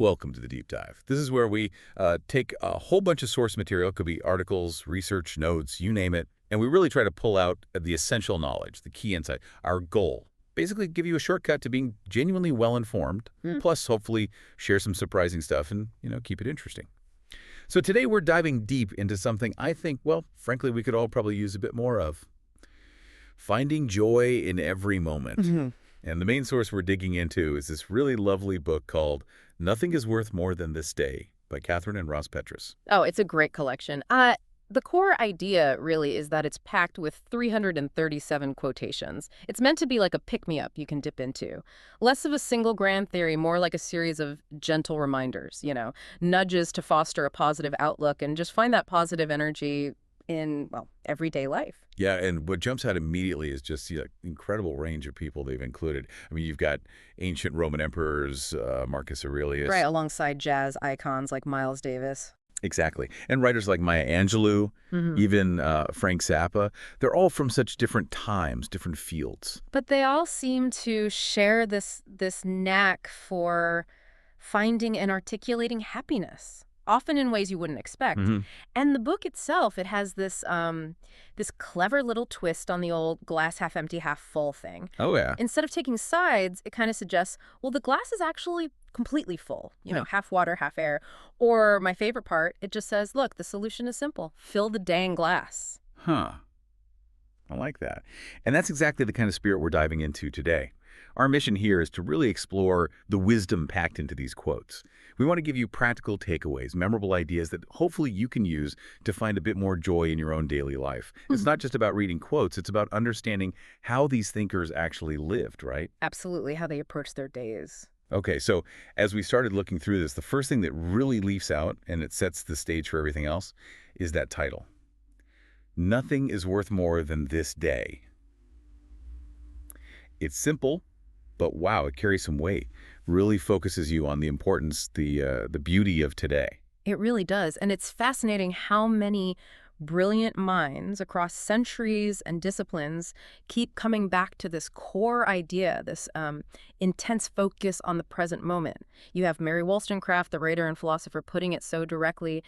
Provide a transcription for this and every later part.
Welcome to the Deep Dive. This is where we take a whole bunch of source material, it could be articles, research, notes, you name it, and we really try to pull out the essential knowledge, the key insight, our goal. Basically give you a shortcut to being genuinely well-informed, plus hopefully share some surprising stuff and, keep it interesting. So today we're diving deep into something I think, well, frankly, we could all probably use a bit more of. Finding joy in every moment. And the main source we're digging into is this really lovely book called Nothing is Worth More Than This Day by Kathryn and Petras. Oh, it's a great collection. The core idea really is that it's packed with 337 quotations. It's meant to be like a pick-me-up you can dip into. Less of a single grand theory, more like a series of gentle reminders, nudges to foster a positive outlook and just find that positive energy in, well, everyday life. Yeah, and what jumps out immediately is just the incredible range of people they've included. I mean, you've got ancient Roman emperors, Marcus Aurelius. Right, alongside jazz icons like Miles Davis. Exactly. And writers like Maya Angelou, even Frank Zappa, they're all from such different times, different fields. But they all seem to share this knack for finding and articulating happiness, often in ways you wouldn't expect. And the book itself, it has this clever little twist on the old glass half empty, half full thing. Oh, yeah. Instead of taking sides, it kind of suggests, well, the glass is actually completely full, half water, half air. Or my favorite part, it just says, look, the solution is simple. Fill the dang glass. Huh. I like that. And that's exactly the kind of spirit we're diving into today. Our mission here is to really explore the wisdom packed into these quotes. We want to give you practical takeaways, memorable ideas that hopefully you can use to find a bit more joy in your own daily life. It's not just about reading quotes, it's about understanding how these thinkers actually lived, right? Absolutely, how they approach their days. Okay, so as we started looking through this, the first thing that really leaps out, and it sets the stage for everything else, is that title. Nothing is worth more than this day. It's simple, but wow, it carries some weight. Really focuses you on the importance, the beauty of today. It really does. And it's fascinating how many brilliant minds across centuries and disciplines keep coming back to this core idea, this intense focus on the present moment. You have Mary Wollstonecraft, the writer and philosopher, putting it so directly.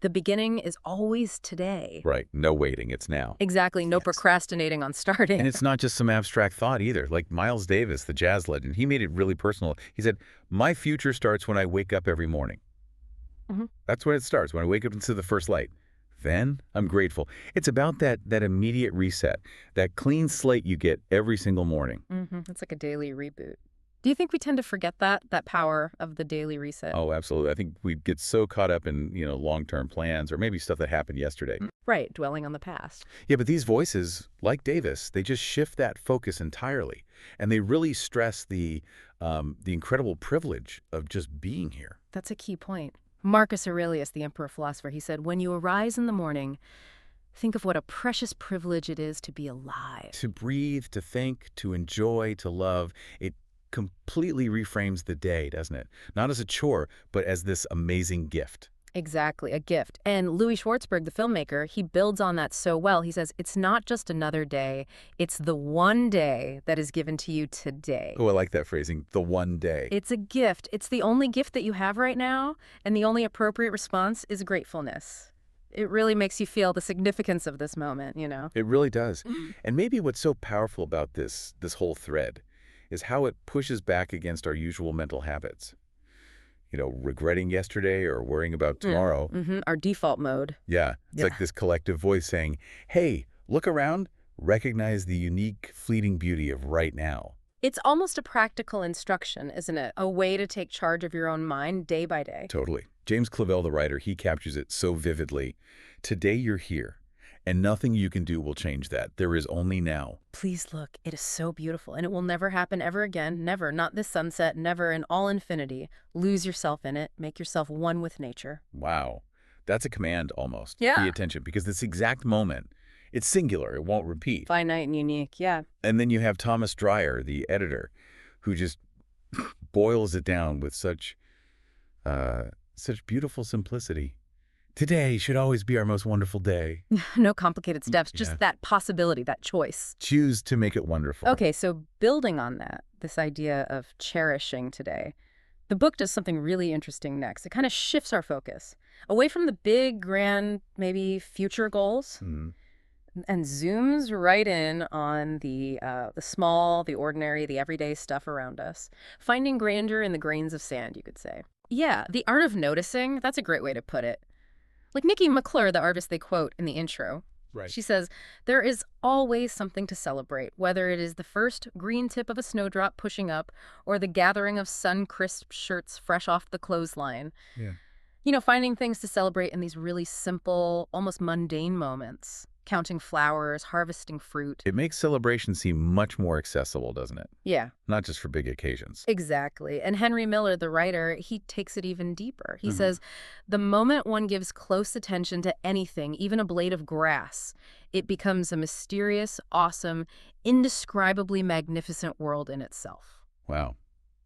The beginning is always today. Right. No waiting. It's now. Exactly. No procrastinating on starting. And it's not just some abstract thought either. Like Miles Davis, the jazz legend, he made it really personal. He said, my future starts when I wake up every morning. That's when it starts, when I wake up into the first light. Then I'm grateful. It's about that immediate reset, that clean slate you get every single morning. It's like a daily reboot. Do you think we tend to forget that power of the daily reset? Oh, absolutely. I think we get so caught up in, long-term plans or maybe stuff that happened yesterday. Right, dwelling on the past. Yeah, but these voices, like Davis, they just shift that focus entirely. And they really stress the incredible privilege of just being here. That's a key point. Marcus Aurelius, the emperor philosopher, he said, when you arise in the morning, think of what a precious privilege it is to be alive. To breathe, to think, to enjoy, to love, it completely reframes the day, doesn't it? Not as a chore, but as this amazing gift. Exactly, a gift. And Louis Schwartzberg, the filmmaker, he builds on that so well. He says, it's not just another day, it's the one day that is given to you today. Oh, I like that phrasing, the one day. It's a gift. It's the only gift that you have right now, and the only appropriate response is gratefulness. It really makes you feel the significance of this moment, It really does. And maybe what's so powerful about this whole thread is how it pushes back against our usual mental habits. Regretting yesterday or worrying about tomorrow. Our default mode. Yeah. It's like this collective voice saying, hey, look around, recognize the unique, fleeting beauty of right now. It's almost a practical instruction, isn't it? A way to take charge of your own mind day by day. Totally. James Clavell, the writer, he captures it so vividly. Today you're here, and nothing you can do will change that. There is only now. Please look, it is so beautiful, and it will never happen ever again. Never. Not this sunset, never in all infinity. Lose yourself in it. Make yourself one with nature. Wow. That's a command almost. Yeah. Pay attention, because this exact moment, it's singular. It won't repeat. Finite and unique, yeah. And then you have Thomas Dreyer, the editor, who just boils it down with such beautiful simplicity. Today should always be our most wonderful day. No complicated steps, just that possibility, that choice. Choose to make it wonderful. Okay, so building on that, this idea of cherishing today, The book does something really interesting next. It kind of shifts our focus away from the big, grand, maybe future goals Hmm. and zooms right in on the small, the ordinary, the everyday stuff around us, finding grandeur in the grains of sand, you could say. Yeah, the art of noticing, that's a great way to put it. Like Nikki McClure, the artist they quote in the intro. Right. She says, there is always something to celebrate, whether it is the first green tip of a snowdrop pushing up or the gathering of sun-crisp shirts fresh off the clothesline. Yeah. Finding things to celebrate in these really simple, almost mundane moments. Counting flowers, harvesting fruit. It makes celebration seem much more accessible, doesn't it? Yeah, Not just for big occasions. exactly. And Henry Miller, the writer, he takes it even deeper. He Mhm. says, the moment one gives close attention to anything, even a blade of grass, it becomes a mysterious, awesome, indescribably magnificent world in itself. Wow.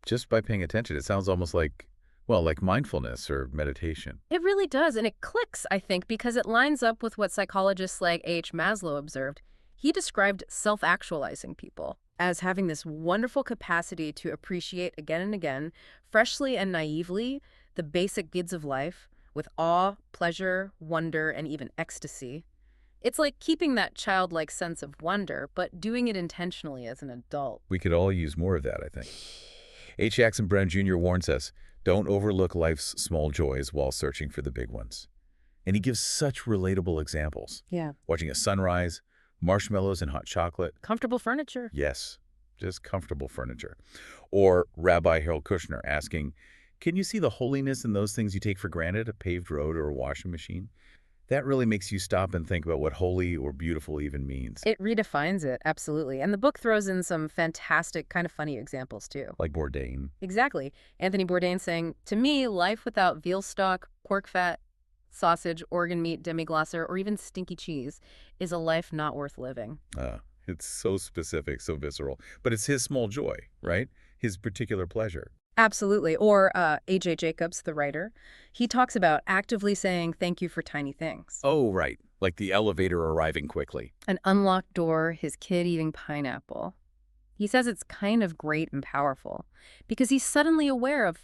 Just by paying attention, it sounds almost like, well, like mindfulness or meditation. It really does, and it clicks, I think, because it lines up with what psychologists like H. Maslow observed. He described self-actualizing people as having this wonderful capacity to appreciate again and again, freshly and naively, the basic goods of life with awe, pleasure, wonder, and even ecstasy. It's like keeping that childlike sense of wonder, but doing it intentionally as an adult. We could all use more of that, I think. H. Jackson Brown Jr. warns us, don't overlook life's small joys while searching for the big ones. And he gives such relatable examples. Yeah. Watching a sunrise, marshmallows and hot chocolate. Comfortable furniture. Yes, just comfortable furniture. Or Rabbi Harold Kushner asking, can you see the holiness in those things you take for granted, a paved road or a washing machine? That really makes you stop and think about what holy or beautiful even means. It redefines it, absolutely. And the book throws in some fantastic, kind of funny examples, too. Like Bourdain. Exactly. Anthony Bourdain saying, to me, life without veal stock, pork fat, sausage, organ meat, demi-glace, or even stinky cheese is a life not worth living. It's so specific, so visceral. But it's his small joy, right? His particular pleasure. Absolutely. Or A.J. Jacobs, the writer, he talks about actively saying thank you for tiny things. Oh, right. Like the elevator arriving quickly. An unlocked door, his kid eating pineapple. He says it's kind of great and powerful because he's suddenly aware of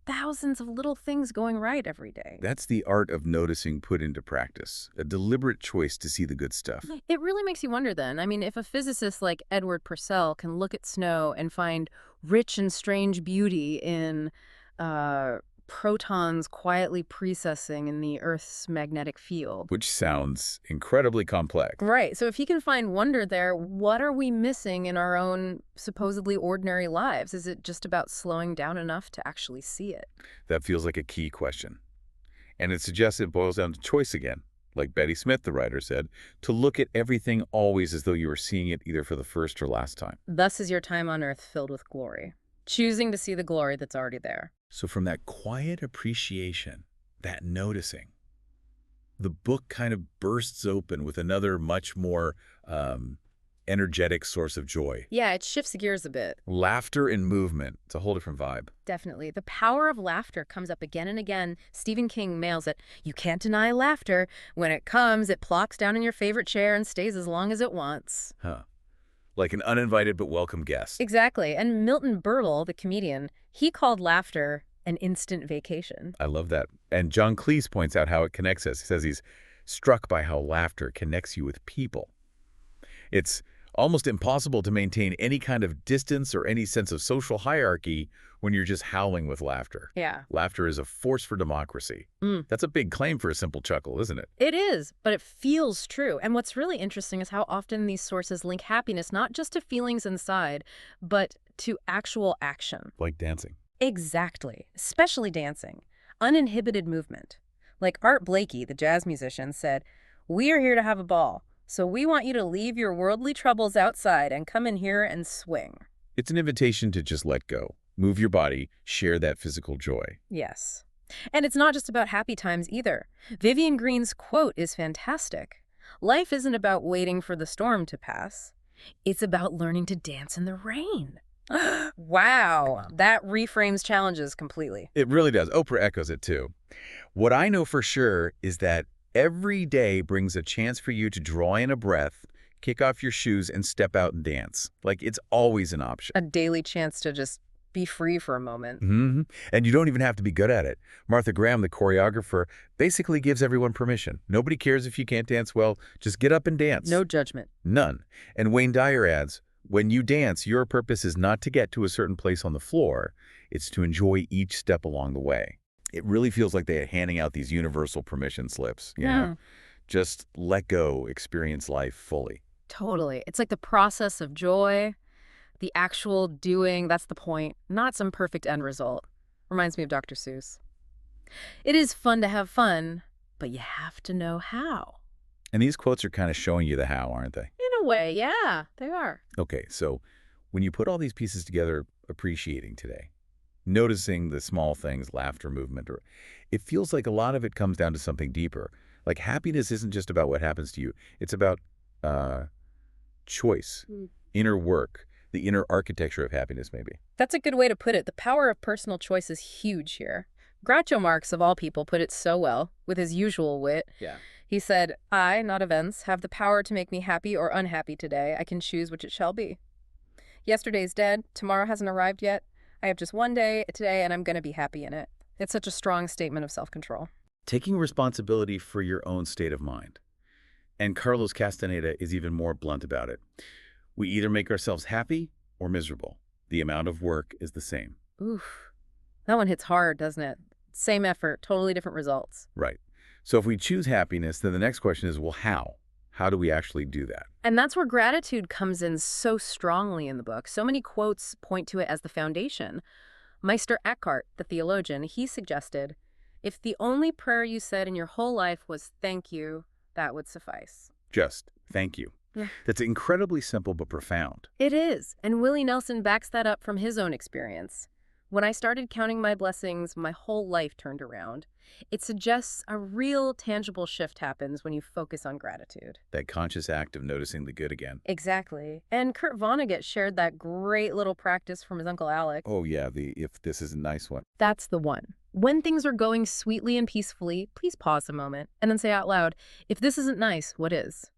thousands of little things going right every day. That's the art of noticing put into practice. A deliberate choice to see the good stuff. It really makes you wonder then. I mean, if a physicist like Edward Purcell can look at snow and find rich and strange beauty in protons quietly precessing in the Earth's magnetic field. Which sounds incredibly complex. Right. So if he can find wonder there, what are we missing in our own supposedly ordinary lives? Is it just about slowing down enough to actually see it? That feels like a key question. And it suggests it boils down to choice again. Like Betty Smith, the writer, said, to look at everything always as though you were seeing it either for the first or last time. Thus is your time on Earth filled with glory. Choosing to see the glory that's already there. So from that quiet appreciation, that noticing, the book kind of bursts open with another much more energetic source of joy. Yeah, it shifts gears a bit. Laughter and movement. It's a whole different vibe. Definitely. The power of laughter comes up again and again. Stephen King nails it. You can't deny laughter. When it comes, it plops down in your favorite chair and stays as long as it wants. Huh. Like an uninvited but welcome guest. Exactly. And Milton Berle, the comedian, he called laughter an instant vacation. I love that. And John Cleese points out how it connects us. He says he's struck by how laughter connects you with people. It's almost impossible to maintain any kind of distance or any sense of social hierarchy when you're just howling with laughter. Yeah. Laughter is a force for democracy. That's a big claim for a simple chuckle, isn't it? It is, but it feels true. And what's really interesting is how often these sources link happiness not just to feelings inside, but to actual action. Like dancing. Exactly. Especially dancing. Uninhibited movement. Like Art Blakey, the jazz musician, said, "We are here to have a ball. So we want you to leave your worldly troubles outside and come in here and swing." It's an invitation to just let go. Move your body, share that physical joy. Yes. And it's not just about happy times either. Vivian Green's quote is fantastic. Life isn't about waiting for the storm to pass. It's about learning to dance in the rain. Wow. That reframes challenges completely. It really does. Oprah echoes it too. What I know for sure is that every day brings a chance for you to draw in a breath, kick off your shoes, and step out and dance. Like it's always an option. A daily chance to just Be free for a moment. hmm And you don't even have to be good at it. Martha Graham, the choreographer, basically gives everyone permission. Nobody cares if you can't dance well. Just get up and dance. No judgment. None. And Wayne Dyer adds, when you dance, your purpose is not to get to a certain place on the floor. It's to enjoy each step along the way. It really feels like they're handing out these universal permission slips. Yeah. Just let go, experience life fully. Totally. It's like the process of joy, the actual doing, that's the point, not some perfect end result. Reminds me of Dr. Seuss. It is fun to have fun, but you have to know how. And these quotes are kind of showing you the how, aren't they? In a way, yeah, they are. Okay, so when you put all these pieces together, appreciating today, noticing the small things, laughter, movement, or it feels like a lot of it comes down to something deeper. Like happiness isn't just about what happens to you. It's about choice, inner work, the inner architecture of happiness, maybe. That's a good way to put it. The power of personal choice is huge here. Groucho Marx, of all people, put it so well, with his usual wit. Yeah. He said, I, not events, have the power to make me happy or unhappy today. I can choose which it shall be. Yesterday's dead. Tomorrow hasn't arrived yet. I have just one day today, and I'm going to be happy in it. It's such a strong statement of self-control. Taking responsibility for your own state of mind. And Carlos Castaneda is even more blunt about it. We either make ourselves happy or miserable. The amount of work is the same. Oof. That one hits hard, doesn't it? Same effort, totally different results. Right. So if we choose happiness, then the next question is, well, how? How do we actually do that? And that's where gratitude comes in so strongly in the book. So many quotes point to it as the foundation. Meister Eckhart, the theologian, he suggested, if the only prayer you said in your whole life was thank you, that would suffice. Just thank you. Yeah. That's incredibly simple but profound. It is, and Willie Nelson backs that up from his own experience. When I started counting my blessings, my whole life turned around. It suggests a real, tangible shift happens when you focus on gratitude. That conscious act of noticing the good again. Exactly. And Kurt Vonnegut shared that great little practice from his Uncle Alec. Oh yeah, the if this is a nice one. That's the one. When things are going sweetly and peacefully, please pause a moment and then say out loud, if this isn't nice, what is?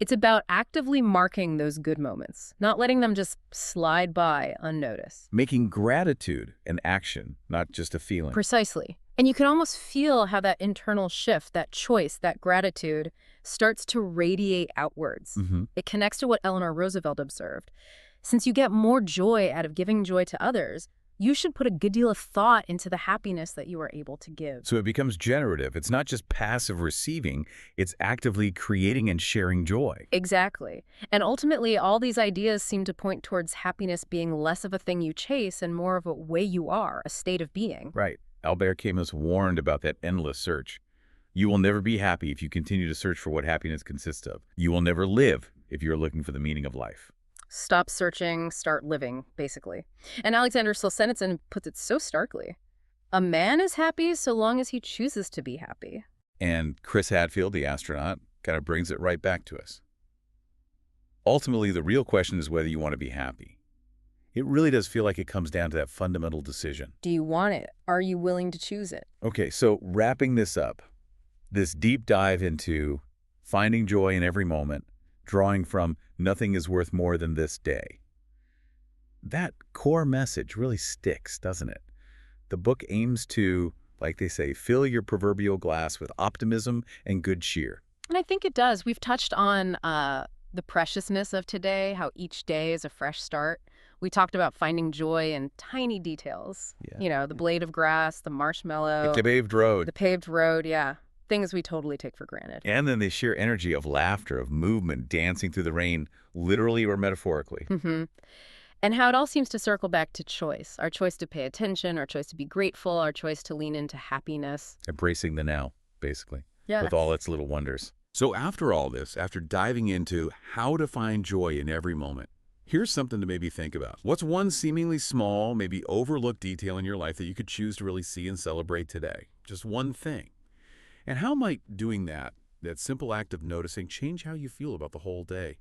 It's about actively marking those good moments, not letting them just slide by unnoticed. Making gratitude an action, not just a feeling. Precisely. And you can almost feel how that internal shift, that choice, that gratitude starts to radiate outwards. It connects to what Eleanor Roosevelt observed. Since you get more joy out of giving joy to others, you should put a good deal of thought into the happiness that you are able to give. So it becomes generative. It's not just passive receiving, it's actively creating and sharing joy. Exactly. And ultimately, all these ideas seem to point towards happiness being less of a thing you chase and more of a way you are, a state of being. Right. Albert Camus warned about that endless search. You will never be happy if you continue to search for what happiness consists of. You will never live if you're looking for the meaning of life. Stop searching, start living, basically. And Alexander Solzhenitsyn puts it so starkly. A man is happy so long as he chooses to be happy. And Chris Hadfield, the astronaut, kind of brings it right back to us. Ultimately, the real question is whether you want to be happy. It really does feel like it comes down to that fundamental decision. Do you want it? Are you willing to choose it? Okay, so wrapping this up, this deep dive into finding joy in every moment, drawing from nothing is worth more than this day. That core message really sticks, doesn't it? The book aims to, like they say, fill your proverbial glass with optimism and good cheer. And I think it does. We've touched on the preciousness of today, how each day is a fresh start. We talked about finding joy in tiny details. Yeah. You know, the blade of grass, the marshmallow. The paved road. The paved road, yeah. Things we totally take for granted. And then the sheer energy of laughter, of movement, dancing through the rain, literally or metaphorically. And how it all seems to circle back to choice. Our choice to pay attention, our choice to be grateful, our choice to lean into happiness. Embracing the now, basically, Yes. with all its little wonders. So after all this, after diving into how to find joy in every moment, here's something to maybe think about. What's one seemingly small, maybe overlooked detail in your life that you could choose to really see and celebrate today? Just one thing. And how might doing that simple act of noticing, change how you feel about the whole day?